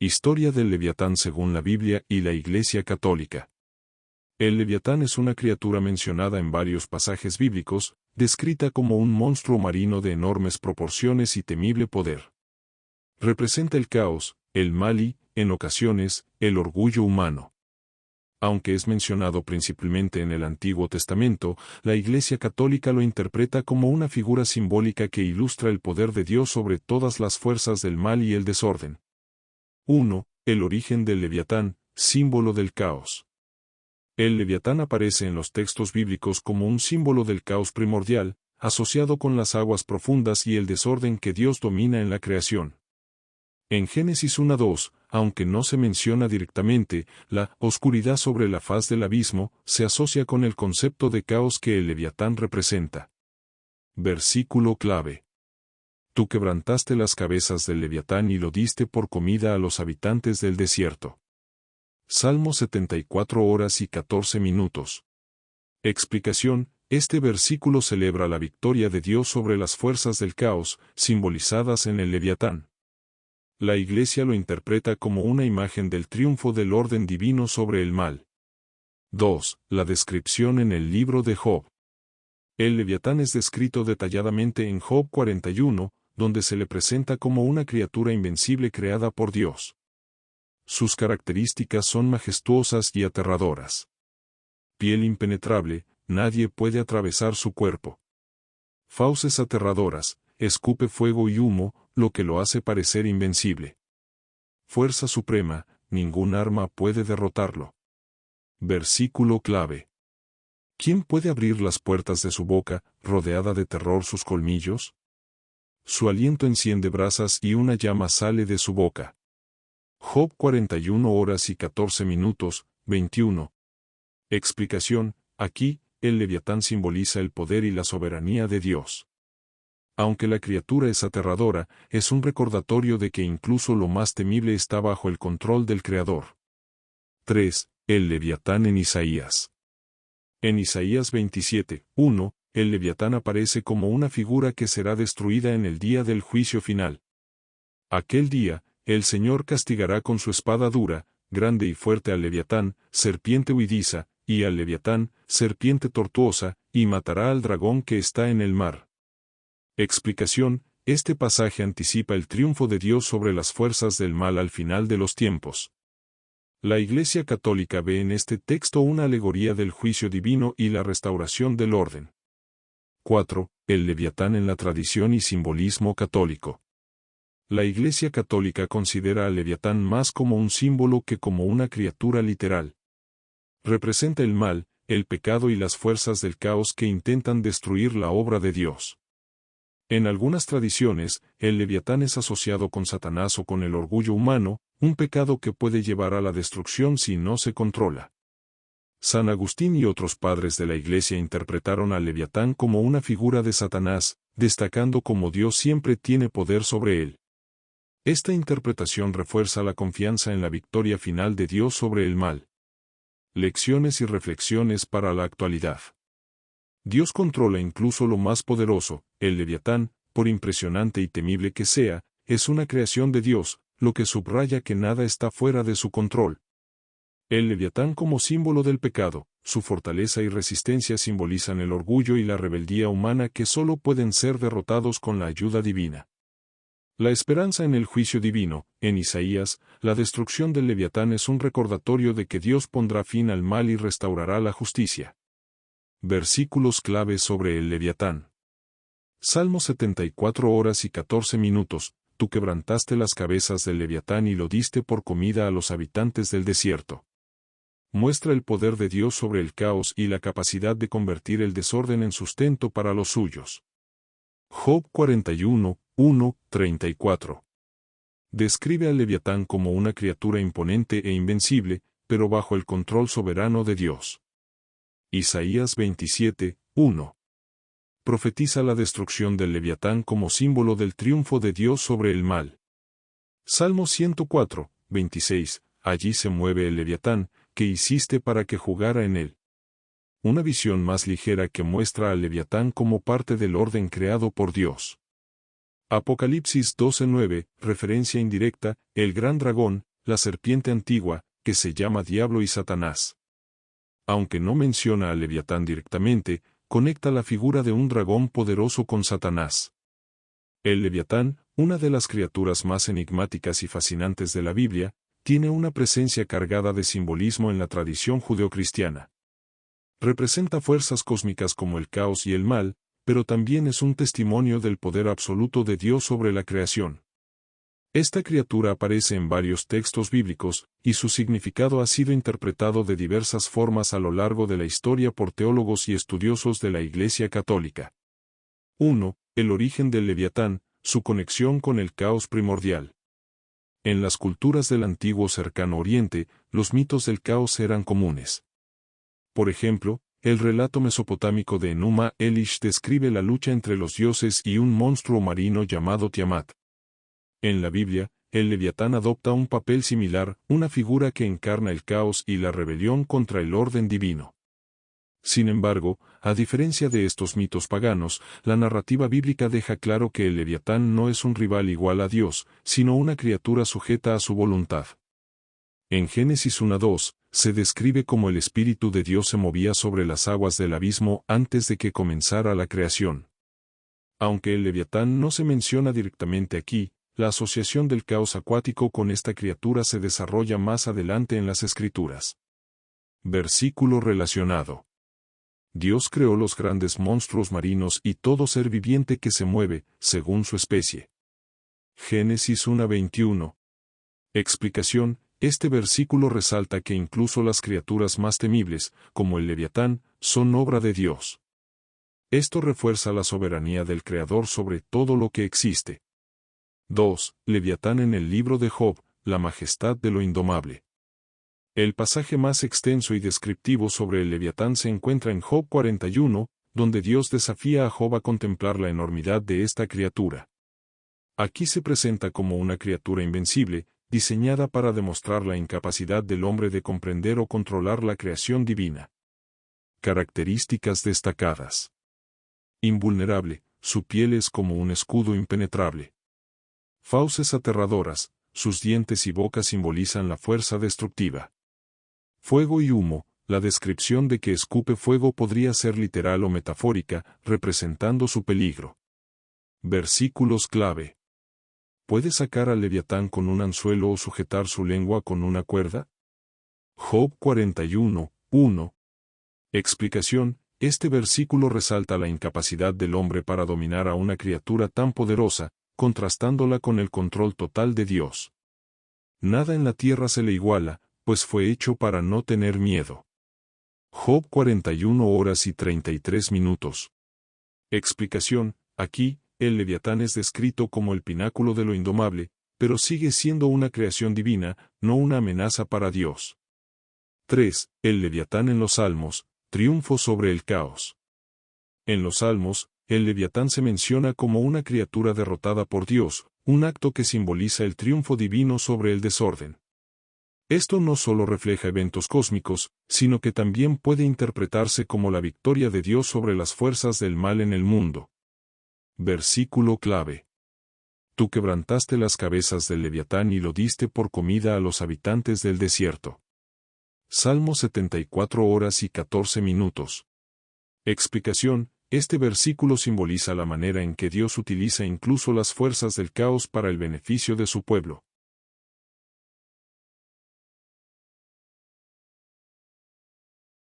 Historia del Leviatán según la Biblia y la Iglesia Católica. El Leviatán es una criatura mencionada en varios pasajes bíblicos, descrita como un monstruo marino de enormes proporciones y temible poder. Representa el caos, el mal y, en ocasiones, el orgullo humano. Aunque es mencionado principalmente en el Antiguo Testamento, la Iglesia Católica lo interpreta como una figura simbólica que ilustra el poder de Dios sobre todas las fuerzas del mal y el desorden. 1. El origen del Leviatán, símbolo del caos. El Leviatán aparece en los textos bíblicos como un símbolo del caos primordial, asociado con las aguas profundas y el desorden que Dios domina en la creación. En Génesis 1:2, aunque no se menciona directamente, la oscuridad sobre la faz del abismo se asocia con el concepto de caos que el Leviatán representa. Versículo clave. Tú quebrantaste las cabezas del Leviatán y lo diste por comida a los habitantes del desierto. Salmo 74 horas y 14 minutos. Explicación: este versículo celebra la victoria de Dios sobre las fuerzas del caos, simbolizadas en el Leviatán. La Iglesia lo interpreta como una imagen del triunfo del orden divino sobre el mal. 2. La descripción en el libro de Job. El Leviatán es descrito detalladamente en Job 41, donde se le presenta como una criatura invencible creada por Dios. Sus características son majestuosas y aterradoras. Piel impenetrable, nadie puede atravesar su cuerpo. Fauces aterradoras, escupe fuego y humo, lo que lo hace parecer invencible. Fuerza suprema, ningún arma puede derrotarlo. Versículo clave. ¿Quién puede abrir las puertas de su boca, rodeada de terror sus colmillos? Su aliento enciende brasas y una llama sale de su boca. Job 41 horas y 14 minutos, 21. Explicación: aquí, el Leviatán simboliza el poder y la soberanía de Dios. Aunque la criatura es aterradora, es un recordatorio de que incluso lo más temible está bajo el control del Creador. 3. El Leviatán en Isaías. En Isaías 27:1, el Leviatán aparece como una figura que será destruida en el día del juicio final. Aquel día, el Señor castigará con su espada dura, grande y fuerte al Leviatán, serpiente huidiza, y al Leviatán, serpiente tortuosa, y matará al dragón que está en el mar. Explicación: este pasaje anticipa el triunfo de Dios sobre las fuerzas del mal al final de los tiempos. La Iglesia Católica ve en este texto una alegoría del juicio divino y la restauración del orden. 4. El Leviatán en la tradición y simbolismo católico. La Iglesia Católica considera al Leviatán más como un símbolo que como una criatura literal. Representa el mal, el pecado y las fuerzas del caos que intentan destruir la obra de Dios. En algunas tradiciones, el Leviatán es asociado con Satanás o con el orgullo humano, un pecado que puede llevar a la destrucción si no se controla. San Agustín y otros padres de la Iglesia interpretaron al Leviatán como una figura de Satanás, destacando cómo Dios siempre tiene poder sobre él. Esta interpretación refuerza la confianza en la victoria final de Dios sobre el mal. Lecciones y reflexiones para la actualidad. Dios controla incluso lo más poderoso. El Leviatán, por impresionante y temible que sea, es una creación de Dios, lo que subraya que nada está fuera de su control. El Leviatán como símbolo del pecado, su fortaleza y resistencia simbolizan el orgullo y la rebeldía humana que solo pueden ser derrotados con la ayuda divina. La esperanza en el juicio divino. En Isaías, la destrucción del Leviatán es un recordatorio de que Dios pondrá fin al mal y restaurará la justicia. Versículos clave sobre el Leviatán. Salmo 74 horas y 14 minutos. Tú quebrantaste las cabezas del Leviatán y lo diste por comida a los habitantes del desierto. Muestra el poder de Dios sobre el caos y la capacidad de convertir el desorden en sustento para los suyos. Job 41:1-34. Describe al Leviatán como una criatura imponente e invencible, pero bajo el control soberano de Dios. Isaías 27:1. Profetiza la destrucción del Leviatán como símbolo del triunfo de Dios sobre el mal. Salmo 104:26. Allí se mueve el Leviatán, que hiciste para que jugara en él. Una visión más ligera que muestra al Leviatán como parte del orden creado por Dios. Apocalipsis 12:9, referencia indirecta: el gran dragón, la serpiente antigua, que se llama Diablo y Satanás. Aunque no menciona al Leviatán directamente, conecta la figura de un dragón poderoso con Satanás. El Leviatán, una de las criaturas más enigmáticas y fascinantes de la Biblia, tiene una presencia cargada de simbolismo en la tradición judeocristiana. Representa fuerzas cósmicas como el caos y el mal, pero también es un testimonio del poder absoluto de Dios sobre la creación. Esta criatura aparece en varios textos bíblicos, y su significado ha sido interpretado de diversas formas a lo largo de la historia por teólogos y estudiosos de la Iglesia Católica. 1. El origen del Leviatán, su conexión con el caos primordial. En las culturas del antiguo Cercano Oriente, los mitos del caos eran comunes. Por ejemplo, el relato mesopotámico de Enuma Elish describe la lucha entre los dioses y un monstruo marino llamado Tiamat. En la Biblia, el Leviatán adopta un papel similar, una figura que encarna el caos y la rebelión contra el orden divino. Sin embargo, a diferencia de estos mitos paganos, la narrativa bíblica deja claro que el Leviatán no es un rival igual a Dios, sino una criatura sujeta a su voluntad. En Génesis 1:2, se describe cómo el Espíritu de Dios se movía sobre las aguas del abismo antes de que comenzara la creación. Aunque el Leviatán no se menciona directamente aquí, la asociación del caos acuático con esta criatura se desarrolla más adelante en las Escrituras. Versículo relacionado. Dios creó los grandes monstruos marinos y todo ser viviente que se mueve, según su especie. Génesis 1:21. Explicación: este versículo resalta que incluso las criaturas más temibles, como el Leviatán, son obra de Dios. Esto refuerza la soberanía del Creador sobre todo lo que existe. 2. Leviatán en el libro de Job, la majestad de lo indomable. El pasaje más extenso y descriptivo sobre el Leviatán se encuentra en Job 41, donde Dios desafía a Job a contemplar la enormidad de esta criatura. Aquí se presenta como una criatura invencible, diseñada para demostrar la incapacidad del hombre de comprender o controlar la creación divina. Características destacadas. Invulnerable, su piel es como un escudo impenetrable. Fauces aterradoras, sus dientes y boca simbolizan la fuerza destructiva. Fuego y humo, la descripción de que escupe fuego podría ser literal o metafórica, representando su peligro. Versículos clave. ¿Puede sacar al Leviatán con un anzuelo o sujetar su lengua con una cuerda? Job 41:1. Explicación: este versículo resalta la incapacidad del hombre para dominar a una criatura tan poderosa, contrastándola con el control total de Dios. Nada en la tierra se le iguala, pues fue hecho para no tener miedo. Job 41:33. Explicación: aquí, el Leviatán es descrito como el pináculo de lo indomable, pero sigue siendo una creación divina, no una amenaza para Dios. 3. El Leviatán en los Salmos, triunfo sobre el caos. En los Salmos, el Leviatán se menciona como una criatura derrotada por Dios, un acto que simboliza el triunfo divino sobre el desorden. Esto no solo refleja eventos cósmicos, sino que también puede interpretarse como la victoria de Dios sobre las fuerzas del mal en el mundo. Versículo clave. Tú quebrantaste las cabezas del Leviatán y lo diste por comida a los habitantes del desierto. Salmo 74:14. Explicación: este versículo simboliza la manera en que Dios utiliza incluso las fuerzas del caos para el beneficio de su pueblo.